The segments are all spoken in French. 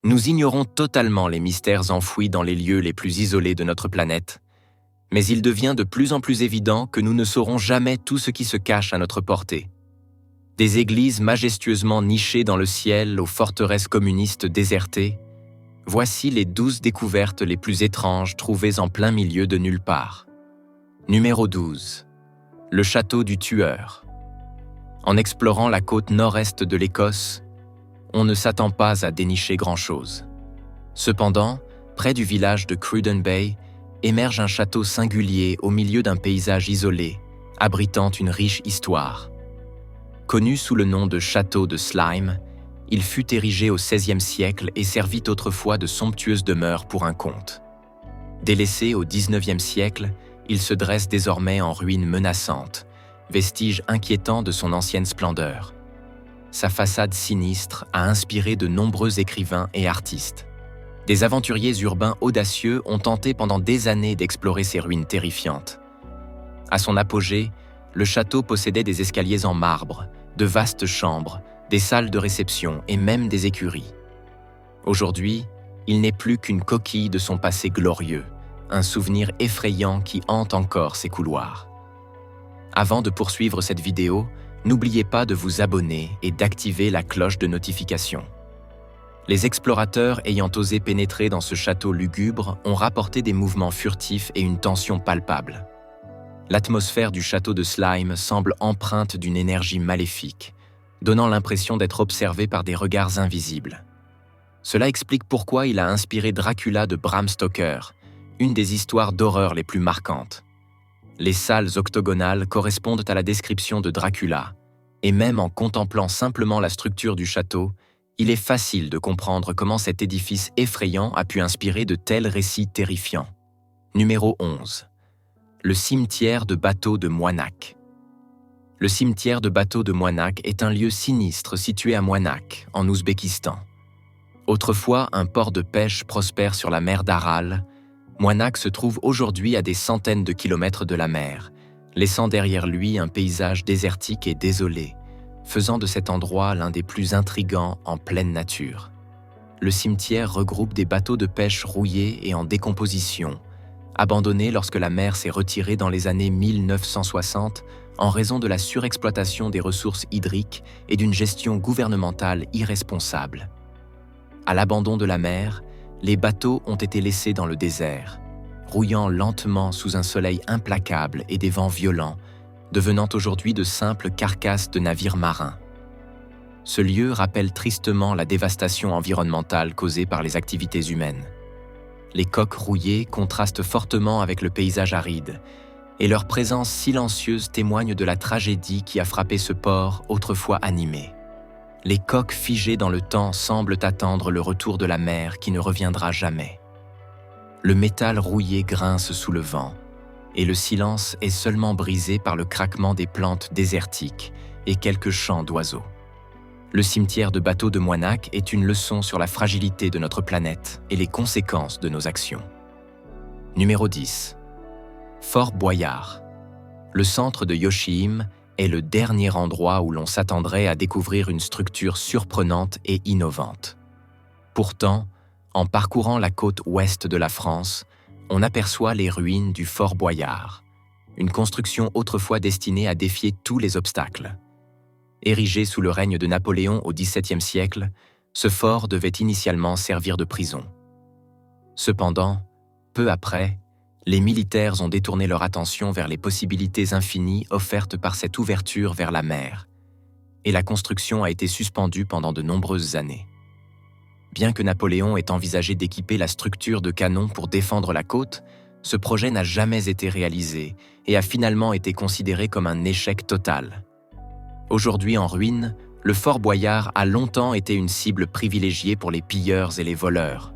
Nous ignorons totalement les mystères enfouis dans les lieux les plus isolés de notre planète, mais il devient de plus en plus évident que nous ne saurons jamais tout ce qui se cache à notre portée. Des églises majestueusement nichées dans le ciel aux forteresses communistes désertées, voici les 12 découvertes les plus étranges trouvées en plein milieu de nulle part. Numéro 12. Le château du tueur. En explorant la côte nord-est de l'Écosse, on ne s'attend pas à dénicher grand-chose. Cependant, près du village de Cruden Bay, émerge un château singulier au milieu d'un paysage isolé, abritant une riche histoire. Connu sous le nom de château de Slime, il fut érigé au XVIe siècle et servit autrefois de somptueuse demeure pour un comte. Délaissé au XIXe siècle, il se dresse désormais en ruines menaçantes, vestige inquiétant de son ancienne splendeur. Sa façade sinistre a inspiré de nombreux écrivains et artistes. Des aventuriers urbains audacieux ont tenté pendant des années d'explorer ces ruines terrifiantes. À son apogée, le château possédait des escaliers en marbre, de vastes chambres, des salles de réception et même des écuries. Aujourd'hui, il n'est plus qu'une coquille de son passé glorieux, un souvenir effrayant qui hante encore ses couloirs. Avant de poursuivre cette vidéo, n'oubliez pas de vous abonner et d'activer la cloche de notification. Les explorateurs ayant osé pénétrer dans ce château lugubre ont rapporté des mouvements furtifs et une tension palpable. L'atmosphère du château de Slime semble empreinte d'une énergie maléfique, donnant l'impression d'être observé par des regards invisibles. Cela explique pourquoi il a inspiré Dracula de Bram Stoker, une des histoires d'horreur les plus marquantes. Les salles octogonales correspondent à la description de Dracula, et même en contemplant simplement la structure du château, il est facile de comprendre comment cet édifice effrayant a pu inspirer de tels récits terrifiants. Numéro 11. Le cimetière de bateaux de Moynac. Le cimetière de bateaux de Moynac est un lieu sinistre situé à Moynac, en Ouzbékistan. Autrefois un port de pêche prospère sur la mer d'Aral, Moynac se trouve aujourd'hui à des centaines de kilomètres de la mer, laissant derrière lui un paysage désertique et désolé, faisant de cet endroit l'un des plus intrigants en pleine nature. Le cimetière regroupe des bateaux de pêche rouillés et en décomposition, abandonnés lorsque la mer s'est retirée dans les années 1960 en raison de la surexploitation des ressources hydriques et d'une gestion gouvernementale irresponsable. À l'abandon de la mer, les bateaux ont été laissés dans le désert, rouillant lentement sous un soleil implacable et des vents violents, devenant aujourd'hui de simples carcasses de navires marins. Ce lieu rappelle tristement la dévastation environnementale causée par les activités humaines. Les coques rouillées contrastent fortement avec le paysage aride, et leur présence silencieuse témoigne de la tragédie qui a frappé ce port autrefois animé. Les coques figées dans le temps semblent attendre le retour de la mer qui ne reviendra jamais. Le métal rouillé grince sous le vent, et le silence est seulement brisé par le craquement des plantes désertiques et quelques chants d'oiseaux. Le cimetière de bateaux de Moynac est une leçon sur la fragilité de notre planète et les conséquences de nos actions. Numéro 10. Fort Boyard. Le centre de Yoshihime est le dernier endroit où l'on s'attendrait à découvrir une structure surprenante et innovante. Pourtant, en parcourant la côte ouest de la France, on aperçoit les ruines du Fort Boyard, une construction autrefois destinée à défier tous les obstacles. Érigé sous le règne de Napoléon au XVIIe siècle, ce fort devait initialement servir de prison. Cependant, peu après, les militaires ont détourné leur attention vers les possibilités infinies offertes par cette ouverture vers la mer, et la construction a été suspendue pendant de nombreuses années. Bien que Napoléon ait envisagé d'équiper la structure de canons pour défendre la côte, ce projet n'a jamais été réalisé et a finalement été considéré comme un échec total. Aujourd'hui en ruine, le Fort Boyard a longtemps été une cible privilégiée pour les pilleurs et les voleurs.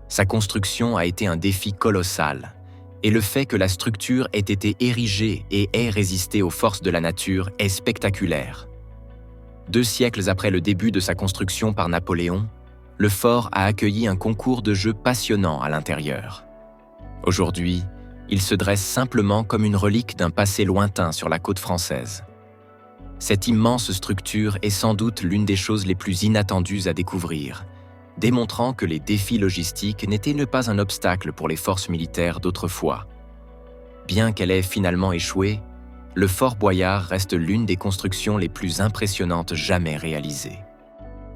Sa construction a été un défi colossal, et le fait que la structure ait été érigée et ait résisté aux forces de la nature est spectaculaire. 2 siècles après le début de sa construction par Napoléon, le fort a accueilli un concours de jeux passionnant à l'intérieur. Aujourd'hui, il se dresse simplement comme une relique d'un passé lointain sur la côte française. Cette immense structure est sans doute l'une des choses les plus inattendues à découvrir, démontrant que les défis logistiques n'étaient pas un obstacle pour les forces militaires d'autrefois. Bien qu'elle ait finalement échoué, le Fort Boyard reste l'une des constructions les plus impressionnantes jamais réalisées.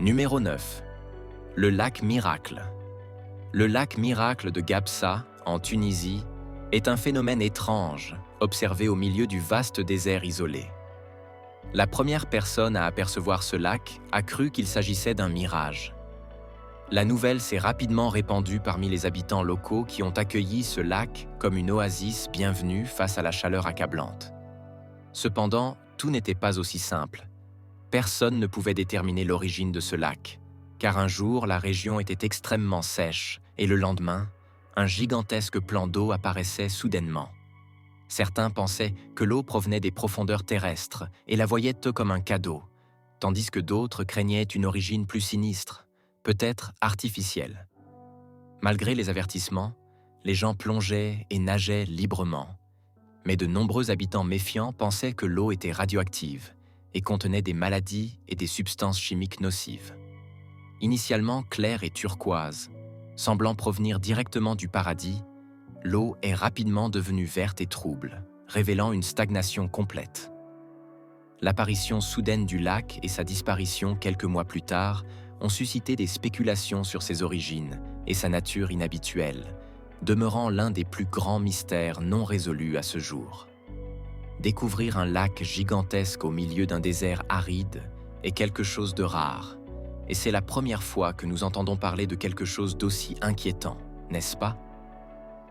Numéro 9. Le lac Miracle. Le lac Miracle de Gabsa, en Tunisie, est un phénomène étrange, observé au milieu du vaste désert isolé. La première personne à apercevoir ce lac a cru qu'il s'agissait d'un mirage. La nouvelle s'est rapidement répandue parmi les habitants locaux qui ont accueilli ce lac comme une oasis bienvenue face à la chaleur accablante. Cependant, tout n'était pas aussi simple. Personne ne pouvait déterminer l'origine de ce lac, car un jour la région était extrêmement sèche et le lendemain, un gigantesque plan d'eau apparaissait soudainement. Certains pensaient que l'eau provenait des profondeurs terrestres et la voyaient comme un cadeau, tandis que d'autres craignaient une origine plus sinistre, peut-être artificielle. Malgré les avertissements, les gens plongeaient et nageaient librement. Mais de nombreux habitants méfiants pensaient que l'eau était radioactive et contenait des maladies et des substances chimiques nocives. Initialement claire et turquoise, semblant provenir directement du paradis, l'eau est rapidement devenue verte et trouble, révélant une stagnation complète. L'apparition soudaine du lac et sa disparition quelques mois plus tard ont suscité des spéculations sur ses origines et sa nature inhabituelle, demeurant l'un des plus grands mystères non résolus à ce jour. Découvrir un lac gigantesque au milieu d'un désert aride est quelque chose de rare, et c'est la première fois que nous entendons parler de quelque chose d'aussi inquiétant, n'est-ce pas?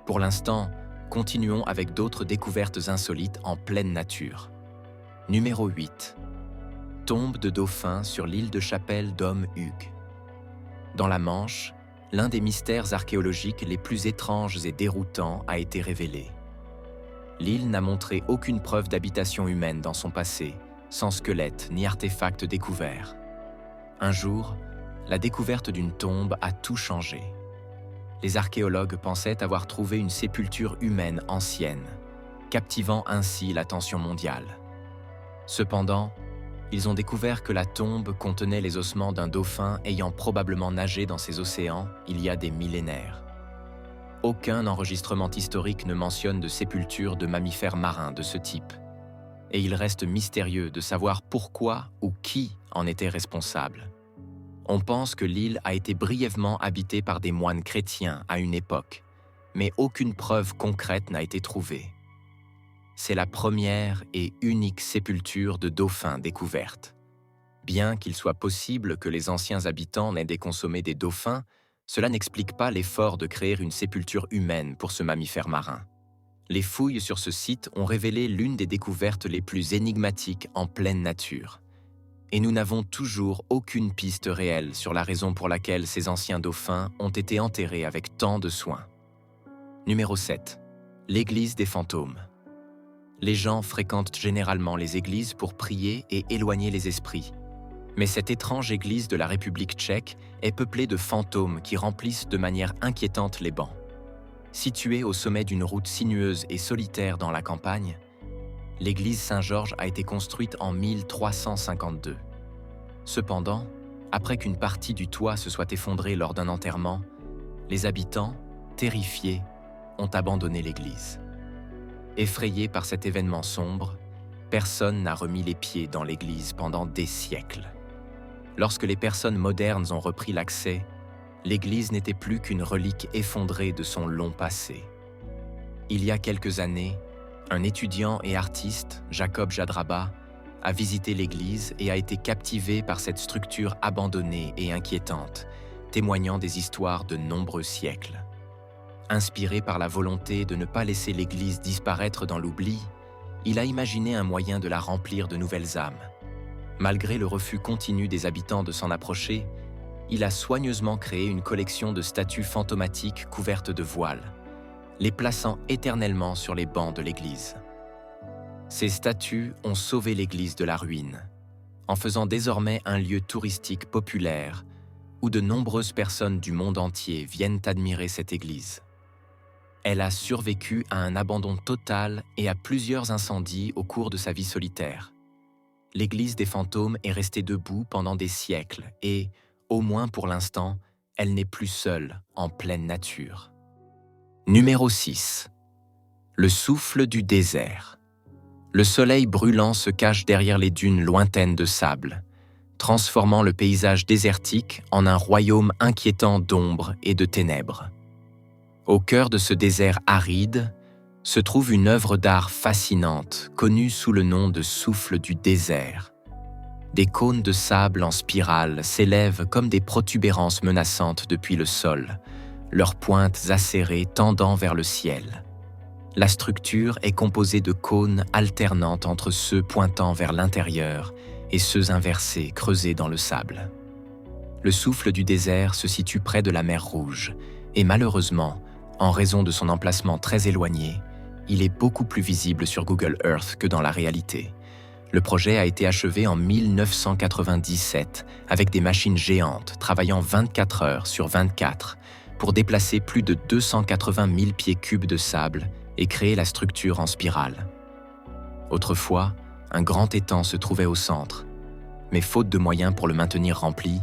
Pour l'instant, continuons avec d'autres découvertes insolites en pleine nature. Numéro 8. Tombe de dauphin sur l'île de Chapelle d'Homme Hugues. Dans la Manche, l'un des mystères archéologiques les plus étranges et déroutants a été révélé. L'île n'a montré aucune preuve d'habitation humaine dans son passé, sans squelette ni artefact découvert. Un jour, la découverte d'une tombe a tout changé. Les archéologues pensaient avoir trouvé une sépulture humaine ancienne, captivant ainsi l'attention mondiale. Cependant, ils ont découvert que la tombe contenait les ossements d'un dauphin ayant probablement nagé dans ces océans il y a des millénaires. Aucun enregistrement historique ne mentionne de sépulture de mammifères marins de ce type, et il reste mystérieux de savoir pourquoi ou qui en était responsable. On pense que l'île a été brièvement habitée par des moines chrétiens à une époque, mais aucune preuve concrète n'a été trouvée. C'est la première et unique sépulture de dauphins découverte. Bien qu'il soit possible que les anciens habitants n'aient déconsommé des dauphins, cela n'explique pas l'effort de créer une sépulture humaine pour ce mammifère marin. Les fouilles sur ce site ont révélé l'une des découvertes les plus énigmatiques en pleine nature. Et nous n'avons toujours aucune piste réelle sur la raison pour laquelle ces anciens dauphins ont été enterrés avec tant de soin. Numéro 7. L'église des fantômes. Les gens fréquentent généralement les églises pour prier et éloigner les esprits. Mais cette étrange église de la République tchèque est peuplée de fantômes qui remplissent de manière inquiétante les bancs. Située au sommet d'une route sinueuse et solitaire dans la campagne, l'église Saint-Georges a été construite en 1352. Cependant, après qu'une partie du toit se soit effondrée lors d'un enterrement, les habitants, terrifiés, ont abandonné l'église. Effrayés par cet événement sombre, personne n'a remis les pieds dans l'église pendant des siècles. Lorsque les personnes modernes ont repris l'accès, l'église n'était plus qu'une relique effondrée de son long passé. Il y a quelques années, un étudiant et artiste, Jacob Jadraba, a visité l'église et a été captivé par cette structure abandonnée et inquiétante, témoignant des histoires de nombreux siècles. Inspiré par la volonté de ne pas laisser l'église disparaître dans l'oubli, il a imaginé un moyen de la remplir de nouvelles âmes. Malgré le refus continu des habitants de s'en approcher, il a soigneusement créé une collection de statues fantomatiques couvertes de voiles, les plaçant éternellement sur les bancs de l'église. Ces statues ont sauvé l'église de la ruine, en faisant désormais un lieu touristique populaire où de nombreuses personnes du monde entier viennent admirer cette église. Elle a survécu à un abandon total et à plusieurs incendies au cours de sa vie solitaire. L'église des fantômes est restée debout pendant des siècles et, au moins pour l'instant, elle n'est plus seule en pleine nature. Numéro 6. Le souffle du désert. Le soleil brûlant se cache derrière les dunes lointaines de sable, transformant le paysage désertique en un royaume inquiétant d'ombre et de ténèbres. Au cœur de ce désert aride se trouve une œuvre d'art fascinante, connue sous le nom de souffle du désert. Des cônes de sable en spirale s'élèvent comme des protubérances menaçantes depuis le sol, leurs pointes acérées tendant vers le ciel. La structure est composée de cônes alternant entre ceux pointant vers l'intérieur et ceux inversés creusés dans le sable. Le souffle du désert se situe près de la mer Rouge et malheureusement, en raison de son emplacement très éloigné, il est beaucoup plus visible sur Google Earth que dans la réalité. Le projet a été achevé en 1997 avec des machines géantes travaillant 24 heures sur 24 pour déplacer plus de 280 000 pieds cubes de sable et créer la structure en spirale. Autrefois, un grand étang se trouvait au centre, mais faute de moyens pour le maintenir rempli,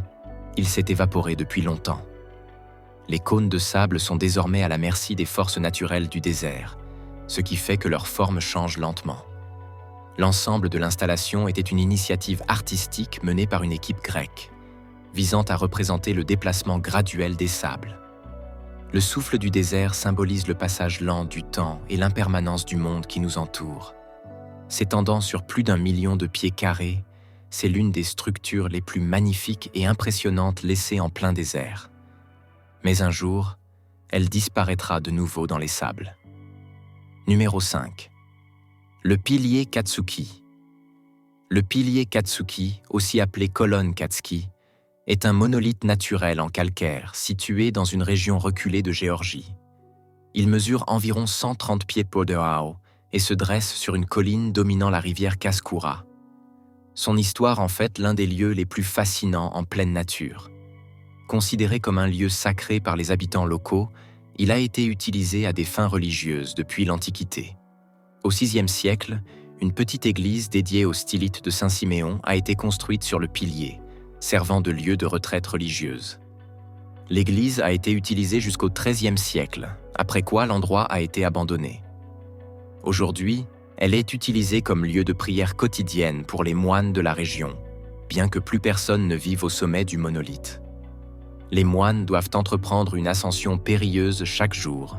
il s'est évaporé depuis longtemps. Les cônes de sable sont désormais à la merci des forces naturelles du désert, ce qui fait que leur forme change lentement. L'ensemble de l'installation était une initiative artistique menée par une équipe grecque, visant à représenter le déplacement graduel des sables. Le souffle du désert symbolise le passage lent du temps et l'impermanence du monde qui nous entoure. S'étendant sur plus d'1 million de pieds carrés, c'est l'une des structures les plus magnifiques et impressionnantes laissées en plein désert. Mais un jour, elle disparaîtra de nouveau dans les sables. Numéro 5. Le pilier Katsuki. Le pilier Katsuki, aussi appelé colonne Katsuki, est un monolithe naturel en calcaire situé dans une région reculée de Géorgie. Il mesure environ 130 pieds de haut et se dresse sur une colline dominant la rivière Kaskoura. Son histoire en fait l'un des lieux les plus fascinants en pleine nature. Considéré comme un lieu sacré par les habitants locaux, il a été utilisé à des fins religieuses depuis l'Antiquité. Au VIe siècle, une petite église dédiée au stylite de Saint-Siméon a été construite sur le pilier, servant de lieu de retraite religieuse. L'église a été utilisée jusqu'au XIIIe siècle, après quoi l'endroit a été abandonné. Aujourd'hui, elle est utilisée comme lieu de prière quotidienne pour les moines de la région, bien que plus personne ne vive au sommet du monolithe. Les moines doivent entreprendre une ascension périlleuse chaque jour,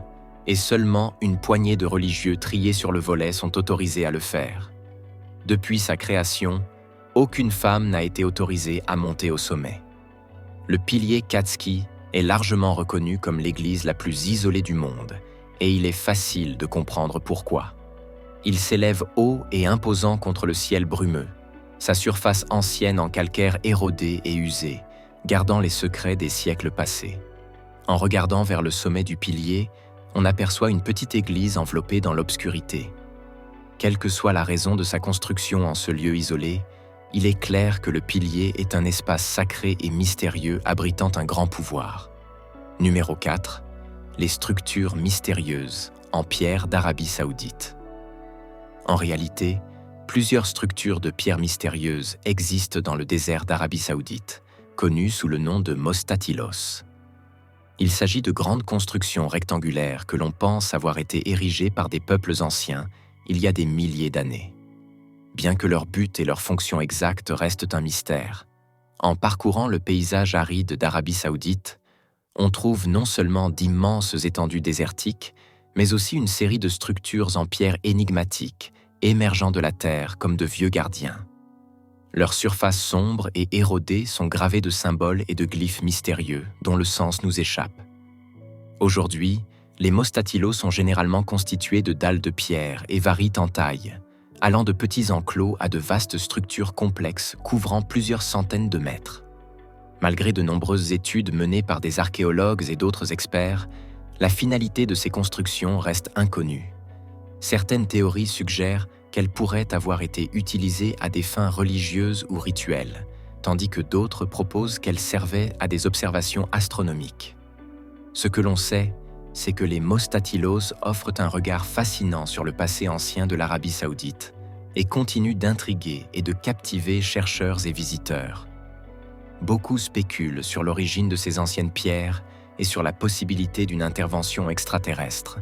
et seulement une poignée de religieux triés sur le volet sont autorisés à le faire. Depuis sa création, aucune femme n'a été autorisée à monter au sommet. Le pilier Katsuki est largement reconnu comme l'église la plus isolée du monde, et il est facile de comprendre pourquoi. Il s'élève haut et imposant contre le ciel brumeux, sa surface ancienne en calcaire érodé et usé, gardant les secrets des siècles passés. En regardant vers le sommet du pilier, on aperçoit une petite église enveloppée dans l'obscurité. Quelle que soit la raison de sa construction en ce lieu isolé, il est clair que le pilier est un espace sacré et mystérieux abritant un grand pouvoir. Numéro 4. Les structures mystérieuses en pierre d'Arabie Saoudite. En réalité, plusieurs structures de pierre mystérieuses existent dans le désert d'Arabie Saoudite, connues sous le nom de Mostatilos. Il s'agit de grandes constructions rectangulaires que l'on pense avoir été érigées par des peuples anciens il y a des milliers d'années. Bien que leur but et leur fonction exacte restent un mystère, en parcourant le paysage aride d'Arabie Saoudite, on trouve non seulement d'immenses étendues désertiques, mais aussi une série de structures en pierre énigmatiques, émergeant de la terre comme de vieux gardiens. Leurs surfaces sombres et érodées sont gravées de symboles et de glyphes mystérieux dont le sens nous échappe. Aujourd'hui, les mostatilos sont généralement constitués de dalles de pierre et varient en taille, allant de petits enclos à de vastes structures complexes couvrant plusieurs centaines de mètres. Malgré de nombreuses études menées par des archéologues et d'autres experts, la finalité de ces constructions reste inconnue. Certaines théories suggèrent qu'elles pourraient avoir été utilisées à des fins religieuses ou rituelles, tandis que d'autres proposent qu'elles servaient à des observations astronomiques. Ce que l'on sait, c'est que les mostatilos offrent un regard fascinant sur le passé ancien de l'Arabie Saoudite et continuent d'intriguer et de captiver chercheurs et visiteurs. beaucoup spéculent sur l'origine de ces anciennes pierres et sur la possibilité d'une intervention extraterrestre,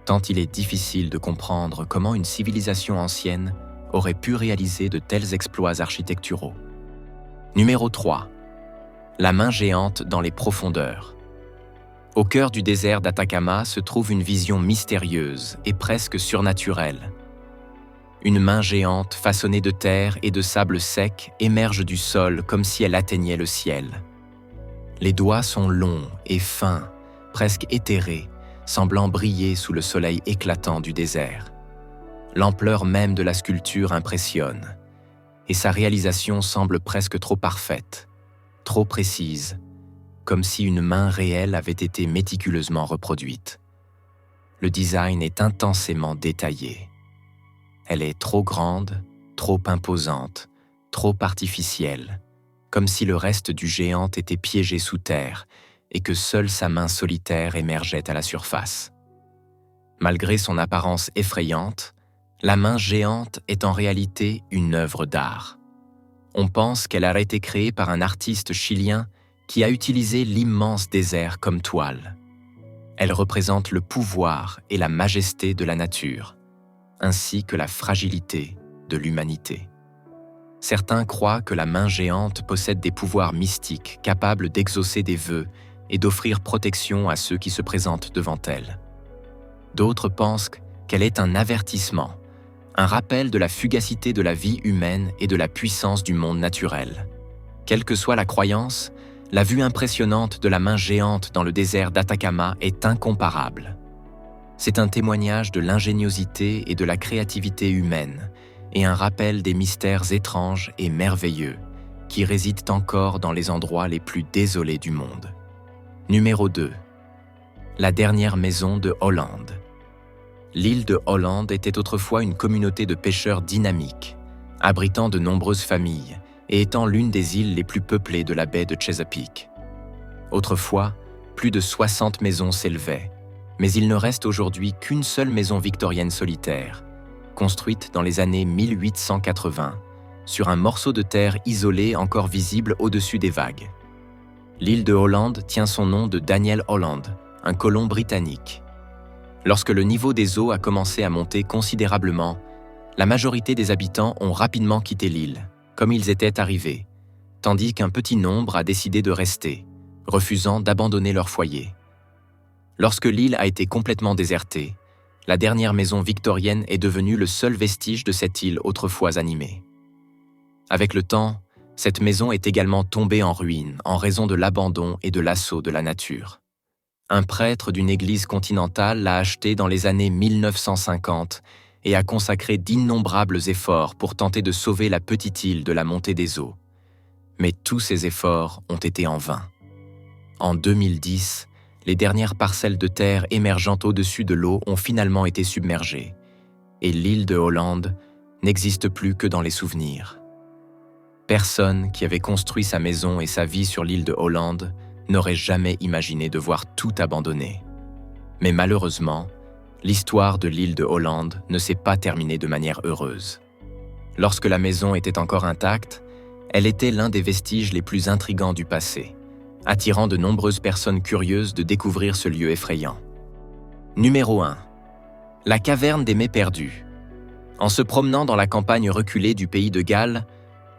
tant il est difficile de comprendre comment une civilisation ancienne aurait pu réaliser de tels exploits architecturaux. Numéro 3. La main géante dans les profondeurs. Au cœur du désert d'Atacama se trouve une vision mystérieuse et presque surnaturelle. Une main géante façonnée de terre et de sable sec émerge du sol comme si elle atteignait le ciel. Les doigts sont longs et fins, presque éthérés, semblant briller sous le soleil éclatant du désert. L'ampleur même de la sculpture impressionne, et sa réalisation semble presque trop parfaite, trop précise, comme si une main réelle avait été méticuleusement reproduite. Le design est intensément détaillé. Elle est trop grande, trop imposante, trop artificielle, comme si le reste du géant était piégé sous terre et que seule sa main solitaire émergeait à la surface. Malgré son apparence effrayante, la main géante est en réalité une œuvre d'art. On pense qu'elle a été créée par un artiste chilien qui a utilisé l'immense désert comme toile. Elle représente le pouvoir et la majesté de la nature, ainsi que la fragilité de l'humanité. Certains croient que la main géante possède des pouvoirs mystiques capables d'exaucer des vœux et d'offrir protection à ceux qui se présentent devant elle. D'autres pensent qu'elle est un avertissement, un rappel de la fugacité de la vie humaine et de la puissance du monde naturel. Quelle que soit la croyance, la vue impressionnante de la main géante dans le désert d'Atacama est incomparable. C'est un témoignage de l'ingéniosité et de la créativité humaine, et un rappel des mystères étranges et merveilleux qui résident encore dans les endroits les plus désolés du monde. Numéro 2. La dernière maison de Hollande. L'île de Hollande était autrefois une communauté de pêcheurs dynamique, abritant de nombreuses familles et étant l'une des îles les plus peuplées de la baie de Chesapeake. Autrefois, plus de 60 maisons s'élevaient, mais il ne reste aujourd'hui qu'une seule maison victorienne solitaire, construite dans les années 1880, sur un morceau de terre isolé encore visible au-dessus des vagues. L'île de Hollande tient son nom de Daniel Holland, un colon britannique. Lorsque le niveau des eaux a commencé à monter considérablement, la majorité des habitants ont rapidement quitté l'île, comme ils étaient arrivés, tandis qu'un petit nombre a décidé de rester, refusant d'abandonner leur foyer. Lorsque l'île a été complètement désertée, la dernière maison victorienne est devenue le seul vestige de cette île autrefois animée. Avec le temps, cette maison est également tombée en ruine en raison de l'abandon et de l'assaut de la nature. Un prêtre d'une église continentale l'a achetée dans les années 1950 et a consacré d'innombrables efforts pour tenter de sauver la petite île de la montée des eaux. Mais tous ces efforts ont été en vain. En 2010, les dernières parcelles de terre émergeant au-dessus de l'eau ont finalement été submergées, et l'île de Hollande n'existe plus que dans les souvenirs. Personne qui avait construit sa maison et sa vie sur l'île de Hollande n'aurait jamais imaginé de voir tout abandonné. Mais malheureusement, l'histoire de l'île de Hollande ne s'est pas terminée de manière heureuse. Lorsque la maison était encore intacte, elle était l'un des vestiges les plus intrigants du passé, attirant de nombreuses personnes curieuses de découvrir ce lieu effrayant. Numéro 1. La caverne des mets perdus. En se promenant dans la campagne reculée du pays de Galles,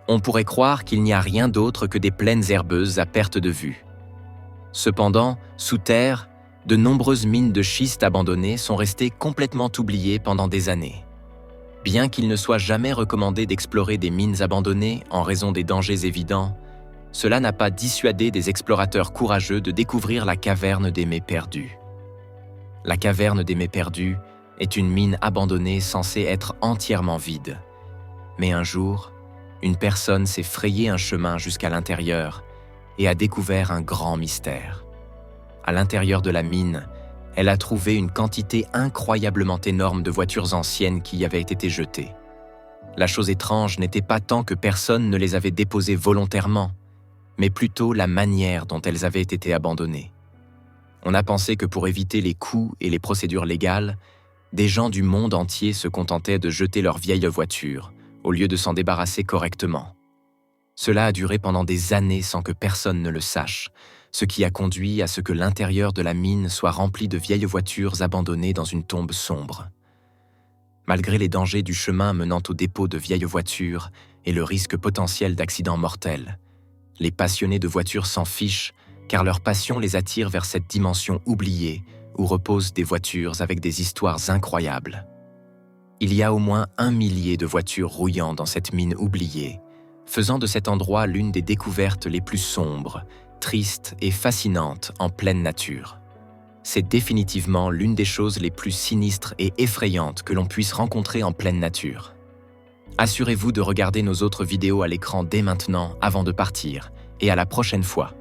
on pourrait croire qu'il n'y a rien d'autre que des plaines herbeuses à perte de vue. Cependant, sous terre, de nombreuses mines de schiste abandonnées sont restées complètement oubliées pendant des années. Bien qu'il ne soit jamais recommandé d'explorer des mines abandonnées en raison des dangers évidents, cela n'a pas dissuadé des explorateurs courageux de découvrir la caverne des mets perdus. La caverne des mets perdus est une mine abandonnée censée être entièrement vide. Mais un jour, une personne s'est frayé un chemin jusqu'à l'intérieur et a découvert un grand mystère. À l'intérieur de la mine, elle a trouvé une quantité incroyablement énorme de voitures anciennes qui y avaient été jetées. La chose étrange n'était pas tant que personne ne les avait déposées volontairement, mais plutôt la manière dont elles avaient été abandonnées. On a pensé que pour éviter les coûts et les procédures légales, des gens du monde entier se contentaient de jeter leurs vieilles voitures, au lieu de s'en débarrasser correctement. Cela a duré pendant des années sans que personne ne le sache, ce qui a conduit à ce que l'intérieur de la mine soit rempli de vieilles voitures abandonnées dans une tombe sombre. Malgré les dangers du chemin menant au dépôt de vieilles voitures et le risque potentiel d'accidents mortels, les passionnés de voitures s'en fichent car leur passion les attire vers cette dimension oubliée où reposent des voitures avec des histoires incroyables. Il y a au moins 1 millier de voitures rouillant dans cette mine oubliée, faisant de cet endroit l'une des découvertes les plus sombres, tristes et fascinantes en pleine nature. C'est définitivement l'une des choses les plus sinistres et effrayantes que l'on puisse rencontrer en pleine nature. Assurez-vous de regarder nos autres vidéos à l'écran dès maintenant avant de partir, et à la prochaine fois.